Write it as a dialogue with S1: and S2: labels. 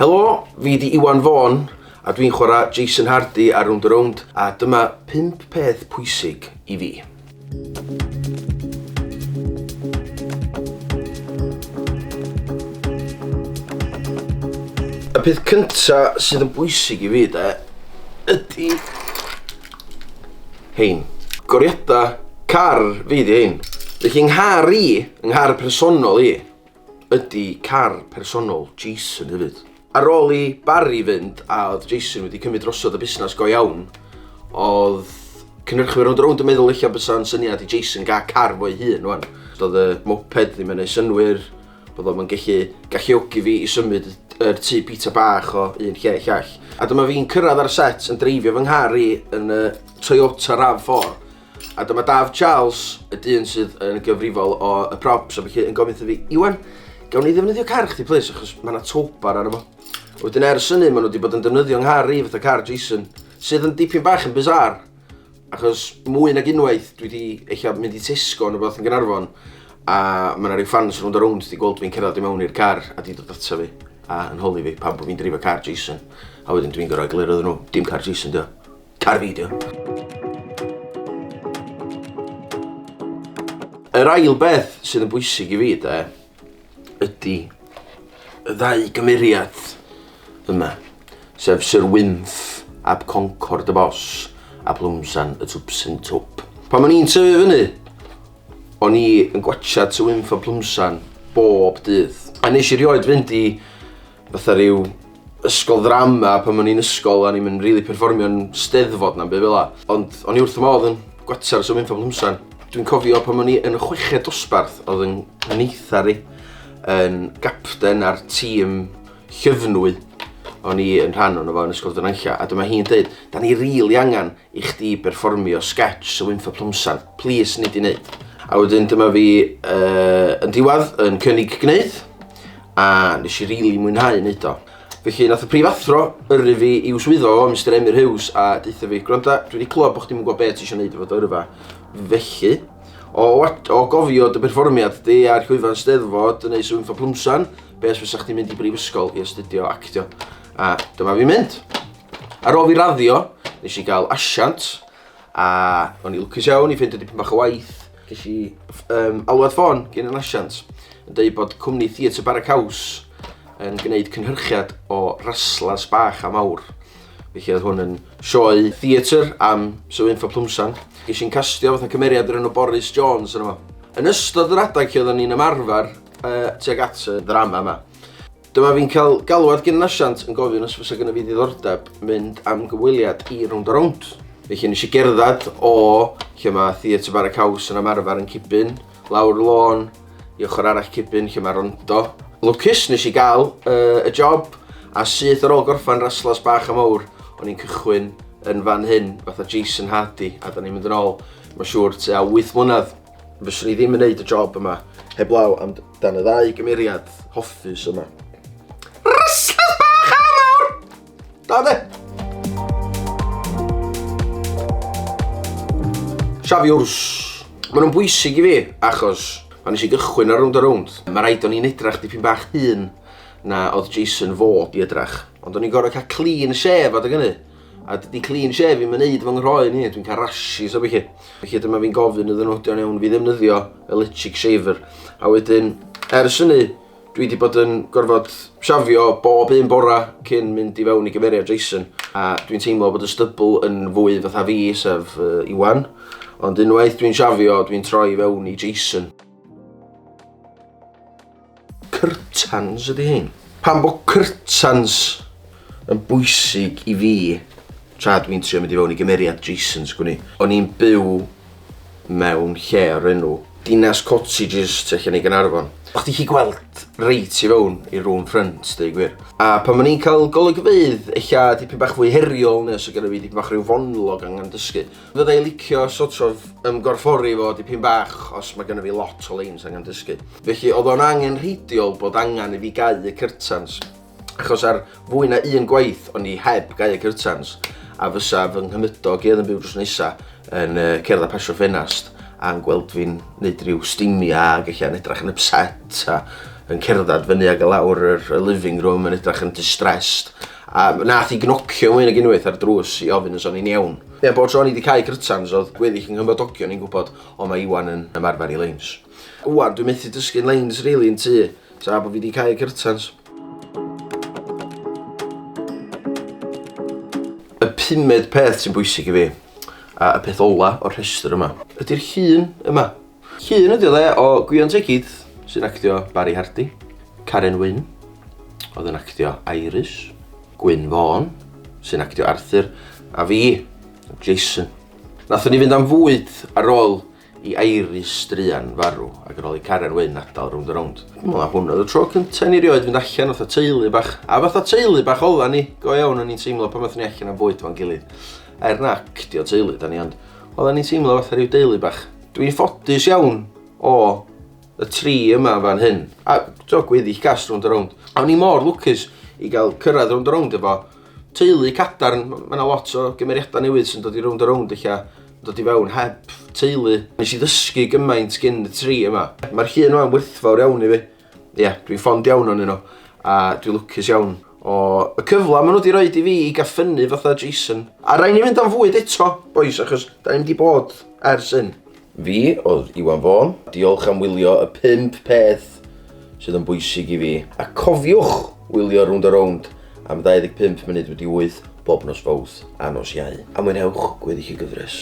S1: Helo, fi di Iwan Fôn, a dwi'n chwarae Jason Hardy ar Rownd, a dyma 5 peth pwysig i fi. Y peth cynta sydd yn bwysig i fi ydy hein. Goriadau car fi di hein. Felly nghar personol i, ydy car personol Jason hefyd. Ar ôl i Barry fynd, a oedd Jason wedi cymryd drosodd y busnes go iawn, oedd cynhyrchwyr Rownd yn meddwl eich bysa'n syniad i Jason gael car fo'i hun wan. Oedd y moped ddim yn ei synwyr, bod o'n galluogi fi i symud yr tŷ pita bach o un lle llall. A dyma fi'n cyrraedd ar y set yn dreifio fy nghar i yn y Toyota RAV4. A dyma Daf Charles, y dyn sydd yn gyfrifol o y props, a felly yn gofyn iddo fi, Iwan, gawn ni ddefnyddio car chdi, please, achos mae yna towbar arno fo. Wedyn ers hynny, maen nhw wedi bod yn defnyddio nghar i fatha car Jason, sydd yn dipyn bach yn bizar, achos mwy nag unwaith dwi wedi eich mynd i Tesco yn rhywbeth yn Gaernarfon, a mae yna rhyw fans Rownd wedi gweld fi'n cerdded i mewn i'r car a di dod ata fi, a yn holi fi pan bod fi'n drifo car Jason. A wedyn dwi'n gorau egluro iddyn nhw, dim car Jason dio, car fi dio. Yr ail beth sydd yn bwysig i fi ydy y ddau gymeriad yma, sef Sir Wynff ab Concord y Boss a Plwmsan y Twpsyn Twp. Pan o'n i'n tyfu fyny, o'n i yn gwachad Sir Wynff a Plwmsan bob dydd. A nes i rioed fynd i fatha ryw ysgol ddrama pan o'n i'n ysgol a ni'n mynd rili perfformio'n steddfod na'n byd fel la. Ond o'n i wrth y modd yn gwachad Sir Wynff a Plwmsan. Dwi'n cofio pan o'n i yn y 6ed dosbarth oedd yn eithari yn gapten ar tîm llyfnwy. O'n i yn rhan o'n efo yn ysgol Dynanlla, a dyma hi'n dweud, da ni rili angen i chdi berfformio sketch Sir Wynff a Plwmsan, please nid i wneud. A wedyn dyma fi yn diwedd yn cynnig gwneud, a nes i rili mwynhau wneud o. Felly nath y prifathro yrru fi i'w swyddo o Mr Emyr Hughes a deitha fi, gwranda, dwi wedi clywed bod chdi'n gwybod beth ti eisiau wneud efo dy yrfa. Felly, o gofio dy berfformiad di ar llwyfan steddfod yn ei Sir Wynff a Plwmsan, beth fysa chdi'n mynd i brifysgol i astudio actio. A dyma fi'n mynd. Ar ôl fi raddio, nes i gael asiant, a o'n i lwcus iawn i ffeindio dipyn bach o waith. Ges i alwad ffôn gen yn asiant, yn dweud bod cwmni Theatr Baracaws yn gwneud cynhyrchiad o raslas bach a mawr. Felly oedd hwn yn sioe theatr am Sir Wynff a Plwmsan. Ges i'n castio fatha cymeriad yr enw Boris Jones yno fo. Yn ystod yr adag lle oedden ni'n ymarfer tuag at y ddrama yma. Dyma fi'n cael galwad gen yn asiant yn gofyn os fysa gyda fi ddiddordeb mynd am gyfweliad i Rownd. Felly nes i gerdded o lle mae Theatr Baracaws yn ymarfer yn Cibyn, lawr lôn, i ochr arall Cibyn lle mae Rondo. Lwcus nes i gael y job, a syth ar ôl gorffan raslas bach a mawr, o'n i'n cychwyn yn fan hyn, fatha Jason Hardy, a da ni'n mynd yn ôl, mae'n siŵr tua 8 mlynedd. Fyswn i ddim yn neud y job yma, heblaw am dan y ddau gymeriad hoffus yma. Raslas bach a mawr! Da de! Actio'rs. Maen nhw'n bwysig i fi, achos pan nes i gychwyn ar Rownd. Mae rhaid o'n i'n edrach dipyn bach hyn na oedd Jason fod i edrach. Ond o'n i'n gorau cael clean shave adeg hynny. A dydy clean shave fi'n mynd fy nghroi ni, dwi'n cael rashes o felly. Felly dyma fi'n gofyn iddyn nhw iawn fi ddefnyddio electric shaver. A wedyn, ers hynny, dwi wedi bod yn gorfod siafio bob un bora cyn mynd i fewn i gymeriad Jason. A dwi'n teimlo bod y stybl yn fwy fatha fi, sef Iwan. Ond unwaith dwi'n siafio, dwi'n troi fewn i Jason. Curtains ydy hyn. Pan bod curtains yn bwysig i fi, tra dwi'n trio mynd i fewn i gymeriad Jason, sgwni. O'n i'n byw mewn lle o'r enw Dinas Cottages tu allan i Gaernarfon. O'ch ti chi gweld reit i fewn i room front, dweud gwir. A pan ma'n i'n cael golygfeydd, eich dipyn bach fwy heriol, neu os o gyda fi dipyn bach rhyw fonlog angen dysgu. Fydda i licio sort of ymgorffori fo dipyn bach os mae gyda fi lot o leins angen dysgu. Felly oedd o'n angen rheidiol bod angen i fi gau y curtains. Achos ar fwy na un gwaith o'n i heb gau y curtains. A fysa fy nghymydog i oedd yn byw drws nesa yn cerdded pasio ffenast. A'n gweld fi'n neud rhyw stimia ac eich yn edrych yn upset a yn cerdded fyny ag y lawr y living room yn edrych yn distressed. A nath I gnocio mwyn ag unwaith ar drws I ofyn os o'n i'n iawn. Ie, bod tro ni wedi cael crytans oedd gweddill yng Nghymrodogio ni'n gwybod o mae Iwan yn ymarfer I leins. Wan, dwi'n methu dysgu'n leins rili yn tŷ, sa bod fi wedi cael crytans. Y pumed peth sy'n bwysig I fi, a y peth ola o'r rhestr yma, ydy'r llun yma. Llun ydy o dde o Gwion Tegydd sy'n actio Barry Hardy, Karen Wyn, oedd yn actio Iris, Gwyn Fôn, sy'n actio Arthur, a fi, Jason. Nathon ni fynd am fwyd ar ôl I Iris Drian farw, ac ar ôl I Karen Wyn adal Rownd a Rownd. Wel, hwn oedd y tro cynta ni rioed fynd allan fatha teulu bach. A fatha teulu bach oedda ni, go iawn o'n i'n teimlo pan mathon ni allan am bwyd fo'n gilydd. Na actio teulu da ni, ond oedda ni'n teimlo fatha rhyw deulu bach. Dwi'n ffodus iawn o y tri yma fan hyn. A gweddill gas Rownd a Rownd. A o'n i mor lwcus I gael cyrraedd Rownd a Rownd efo teulu cadarn. Mae yna lot o gymeriadau newydd sy'n dod I Rownd a Rownd eich dod I fewn heb teulu. Nes I ddysgu gymaint gyn y tri yma. Mae'r llun yma'n werthfawr iawn I fi. Ie, dwi'n ffond iawn o'n nhw. A dwi'n lwcus iawn o y cyfla maen nhw wedi roed I fi I gaffynnu fatha Jason. A rai ni fynd am fwyd eto, boys, achos da ni'n wedi bod ers hyn. Fi oedd Iwan Fôn. Diolch am wylio y 5 peth sydd yn bwysig I fi. A cofiwch wylio Rownd a Rownd am 25 munud wedi 8 bob nos Fawrth a nos Iau. A mwynhewch gweddill I gyfres.